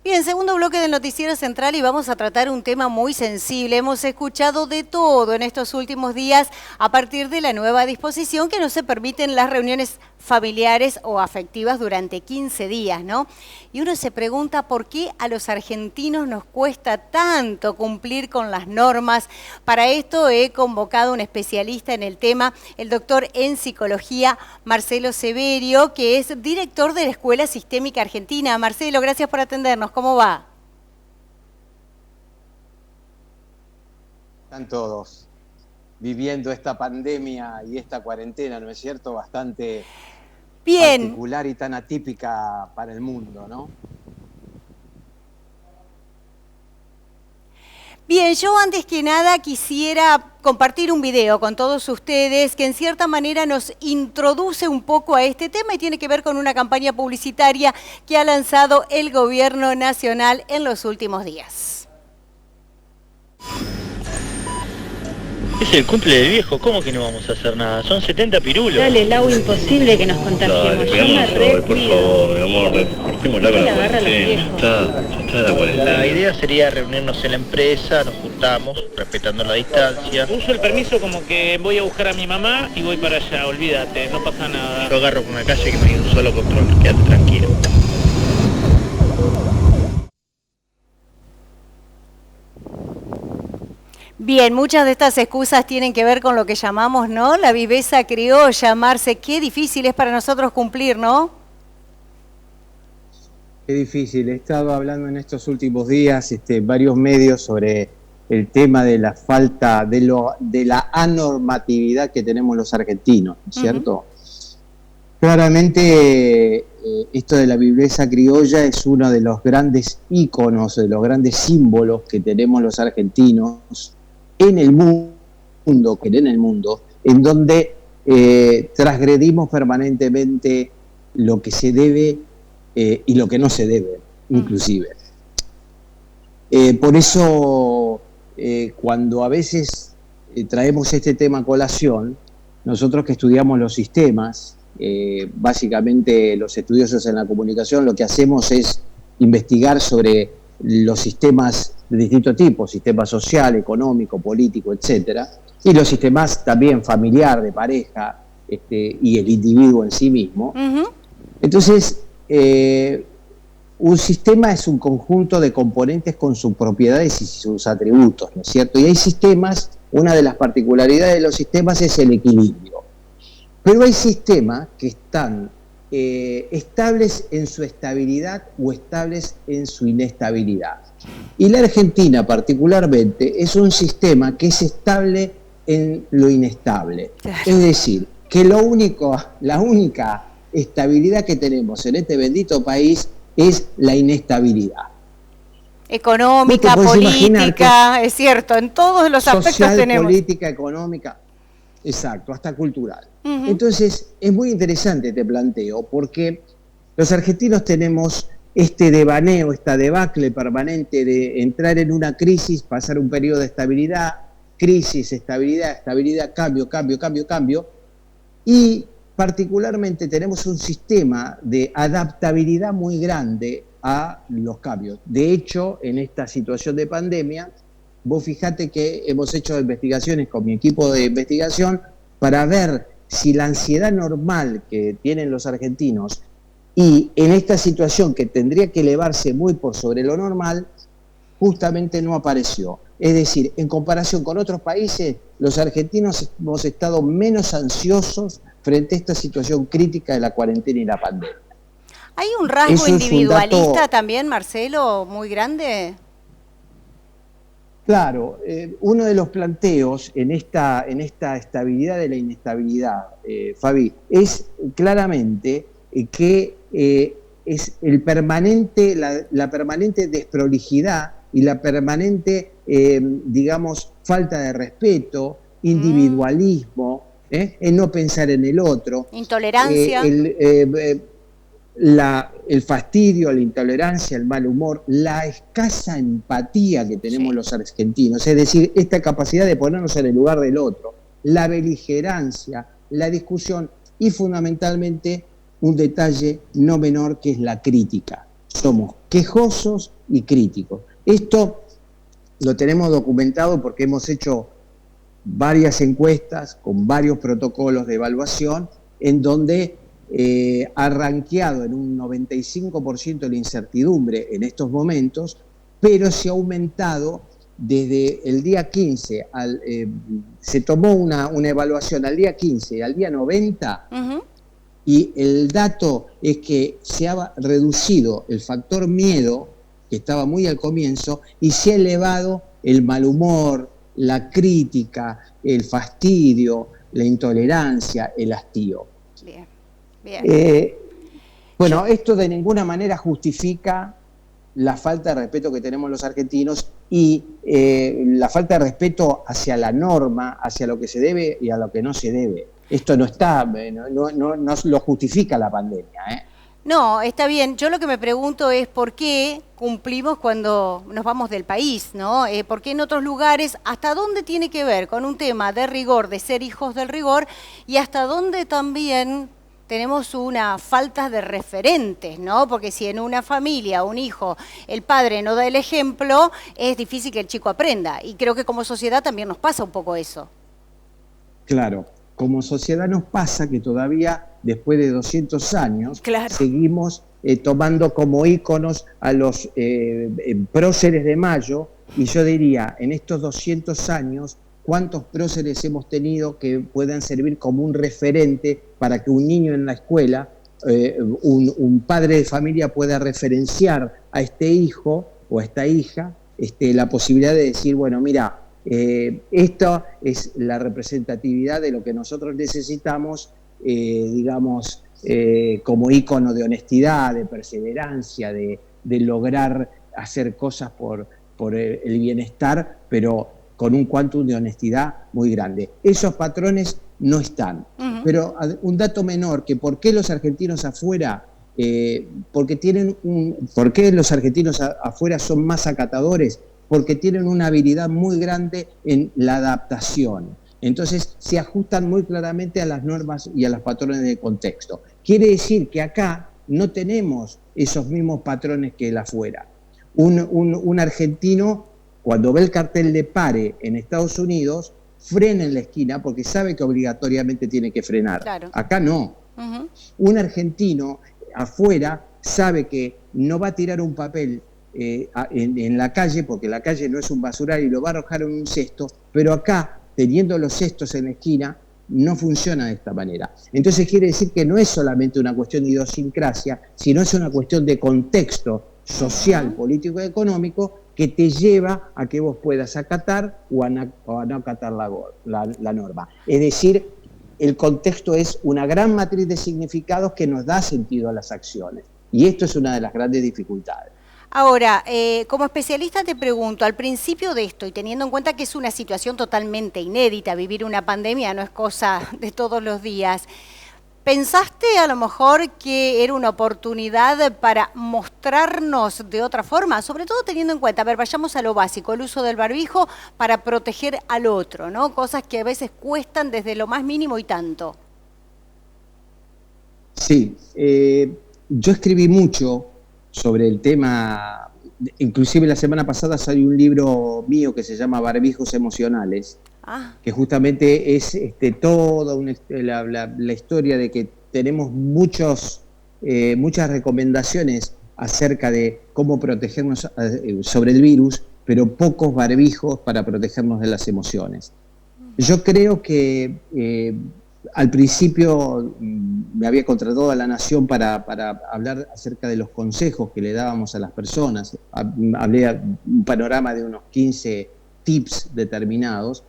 Bien, segundo bloque del Noticiero Central y vamos a tratar un tema muy sensible. Hemos escuchado de todo en estos últimos días a partir de la nueva disposición que no se permiten las reuniones familiares o afectivas durante 15 días, ¿no? Y uno se pregunta por qué a los argentinos nos cuesta tanto cumplir con las normas. Para esto he convocado a un especialista en el tema, el doctor en psicología, Marcelo Severio, que es director de la Escuela Sistémica Argentina. Marcelo, gracias por atendernos. ¿Cómo va? Están todos viviendo esta pandemia y esta cuarentena, ¿no es cierto? Bastante bien particular y tan atípica para el mundo, ¿no? Bien, yo antes que nada quisiera compartir un video con todos ustedes que en cierta manera nos introduce un poco a este tema y tiene que ver con una campaña publicitaria que ha lanzado el Gobierno Nacional en los últimos días. Es el cumple del viejo, ¿cómo que no vamos a hacer nada? Son 70 pirulos. Dale, Lau, imposible que nos contagiemos. Dale, Yo me por favor, mi amor, cortémosla con la cuarentena. Ya está la cuarentena. La idea sería reunirnos en la empresa, nos juntamos, respetando la distancia. Uso el permiso como que voy a buscar a mi mamá y voy para allá, olvídate, no pasa nada. Yo agarro por una calle que no hay un solo control, quédate tranquilo. Bien, muchas de estas excusas tienen que ver con lo que llamamos, ¿no?, la viveza criolla. Marce, qué difícil es para nosotros cumplir, ¿no? Qué difícil. He estado hablando en estos últimos días, varios medios sobre el tema de la falta, de la anormatividad que tenemos los argentinos, ¿no es cierto? Claramente esto de la viveza criolla es uno de los grandes íconos, de los grandes símbolos que tenemos los argentinos en el mundo, en donde transgredimos permanentemente lo que se debe y lo que no se debe, inclusive. Por eso, cuando a veces traemos este tema a colación, nosotros que estudiamos los sistemas, básicamente los estudiosos en la comunicación, lo que hacemos es investigar sobre los sistemas de distinto tipo, sistema social, económico, político, etcétera, y los sistemas también familiar, de pareja, y el individuo en sí mismo. Entonces, un sistema es un conjunto de componentes con sus propiedades y sus atributos, ¿no es cierto? Y hay sistemas, una de las particularidades de los sistemas es el equilibrio. Pero hay sistemas que están estables en su estabilidad o estables en su inestabilidad. Y la Argentina particularmente es un sistema que es estable en lo inestable. Es decir, que la única estabilidad que tenemos en este bendito país es la inestabilidad. Económica, política, es cierto, en todos los aspectos social, tenemos. Política, económica, exacto, hasta cultural. Entonces, es muy interesante este planteo, porque los argentinos tenemos este devaneo, esta debacle permanente de entrar en una crisis, pasar un periodo de estabilidad, crisis, estabilidad, estabilidad, cambio, cambio, cambio, cambio, y particularmente tenemos un sistema de adaptabilidad muy grande a los cambios. De hecho, en esta situación de pandemia, vos fijate que hemos hecho investigaciones con mi equipo de investigación para ver si la ansiedad normal que tienen los argentinos y en esta situación que tendría que elevarse muy por sobre lo normal, justamente no apareció. Es decir, en comparación con otros países, los argentinos hemos estado menos ansiosos frente a esta situación crítica de la cuarentena y la pandemia. ¿Hay un rasgo individualista también, Marcelo, muy grande? Claro, uno de los planteos en esta estabilidad de la inestabilidad, Fabi, es claramente que es el permanente, la permanente desprolijidad y la permanente, digamos, falta de respeto, individualismo, en no pensar en el otro. Intolerancia. El fastidio, la intolerancia, el mal humor, la escasa empatía que tenemos los argentinos, es decir, esta capacidad de ponernos en el lugar del otro. la beligerancia, la discusión y fundamentalmente un detalle no menor que es la crítica. Somos quejosos y críticos. Esto lo tenemos documentado porque hemos hecho varias encuestas con varios protocolos de evaluación en donde ha rankeado en un 95% la incertidumbre en estos momentos, pero se ha aumentado desde el día 15, se tomó una evaluación al día 15 y al día 90, y el dato es que se ha reducido el factor miedo, que estaba muy al comienzo, y se ha elevado el mal humor, la crítica, el fastidio, la intolerancia, el hastío. Bien, bien. Bueno, esto de ninguna manera justifica la falta de respeto que tenemos los argentinos y la falta de respeto hacia la norma, hacia lo que se debe y a lo que no se debe. Esto no está, no lo justifica la pandemia, ¿eh? No, está bien. Yo lo que me pregunto es por qué cumplimos cuando nos vamos del país, ¿no? ¿Por qué en otros lugares, hasta dónde tiene que ver con un tema de rigor, de ser hijos del rigor, y hasta dónde también tenemos una falta de referentes, ¿no? Porque si en una familia, un hijo, el padre no da el ejemplo, es difícil que el chico aprenda. Y creo que como sociedad también nos pasa un poco eso. Claro, como sociedad nos pasa que todavía, después de 200 años, claro, seguimos tomando como íconos a los próceres de Mayo, y yo diría, en estos 200 años, ¿cuántos próceres hemos tenido que puedan servir como un referente para que un niño en la escuela, un padre de familia pueda referenciar a este hijo o a esta hija, la posibilidad de decir, bueno, mira, esta es la representatividad de lo que nosotros necesitamos, digamos, como ícono de honestidad, de perseverancia, de lograr hacer cosas por el bienestar, pero con un quantum de honestidad muy grande. Esos patrones no están. Pero un dato menor, que por qué los argentinos afuera, ¿por qué los argentinos afuera son más acatadores? Porque tienen una habilidad muy grande en la adaptación. Entonces se ajustan muy claramente a las normas y a los patrones de contexto. Quiere decir que acá no tenemos esos mismos patrones que el afuera. Un argentino, cuando ve el cartel de pare en Estados Unidos, frena en la esquina porque sabe que obligatoriamente tiene que frenar. Claro. Acá no. Un argentino afuera sabe que no va a tirar un papel en la calle, porque la calle no es un basural y lo va a arrojar en un cesto, pero acá, teniendo los cestos en la esquina, no funciona de esta manera. Entonces quiere decir que no es solamente una cuestión de idiosincrasia, sino es una cuestión de contexto social, político y económico que te lleva a que vos puedas acatar o a no acatar la norma. Es decir, el contexto es una gran matriz de significados que nos da sentido a las acciones. Y esto es una de las grandes dificultades. Ahora, como especialista te pregunto, al principio de esto, y teniendo en cuenta que es una situación totalmente inédita, vivir una pandemia no es cosa de todos los días, ¿pensaste a lo mejor que era una oportunidad para mostrarnos de otra forma? Sobre todo teniendo en cuenta, a ver, vayamos a lo básico, el uso del barbijo para proteger al otro, ¿no? Cosas que a veces cuestan desde lo más mínimo y tanto. Sí, yo escribí mucho sobre el tema, inclusive la semana pasada salió un libro mío que se llama Barbijos Emocionales, que justamente es toda la historia de que tenemos muchas recomendaciones acerca de cómo protegernos sobre el virus, pero pocos barbijos para protegernos de las emociones. Yo creo que al principio me había contratado a La Nación para hablar acerca de los consejos que le dábamos a las personas. Hablé un panorama de unos 15 tips determinados.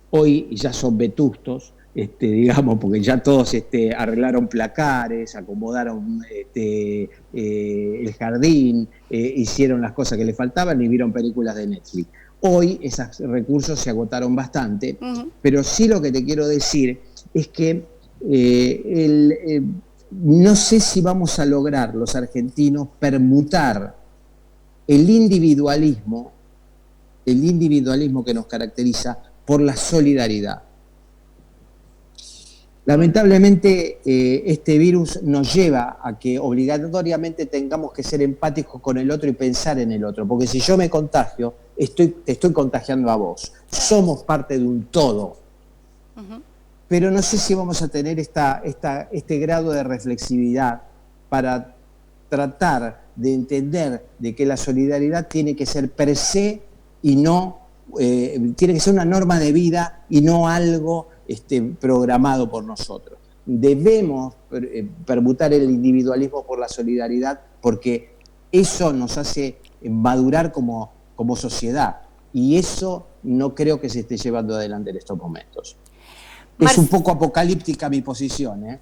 Hoy ya son vetustos, digamos, porque ya todos arreglaron placares, acomodaron el jardín, hicieron las cosas que le faltaban y vieron películas de Netflix. Hoy esos recursos se agotaron bastante, pero sí lo que te quiero decir es que no sé si vamos a lograr los argentinos permutar el individualismo que nos caracteriza por la solidaridad. Lamentablemente, este virus nos lleva a que obligatoriamente tengamos que ser empáticos con el otro y pensar en el otro, porque si yo me contagio, te estoy contagiando a vos. Somos parte de un todo. Pero no sé si vamos a tener este grado de reflexividad para tratar de entender de que la solidaridad tiene que ser per se y no, tiene que ser una norma de vida y no algo programado por nosotros. Debemos permutar el individualismo por la solidaridad, porque eso nos hace madurar como sociedad, y eso no creo que se esté llevando adelante en estos momentos. Es un poco apocalíptica mi posición, ¿eh?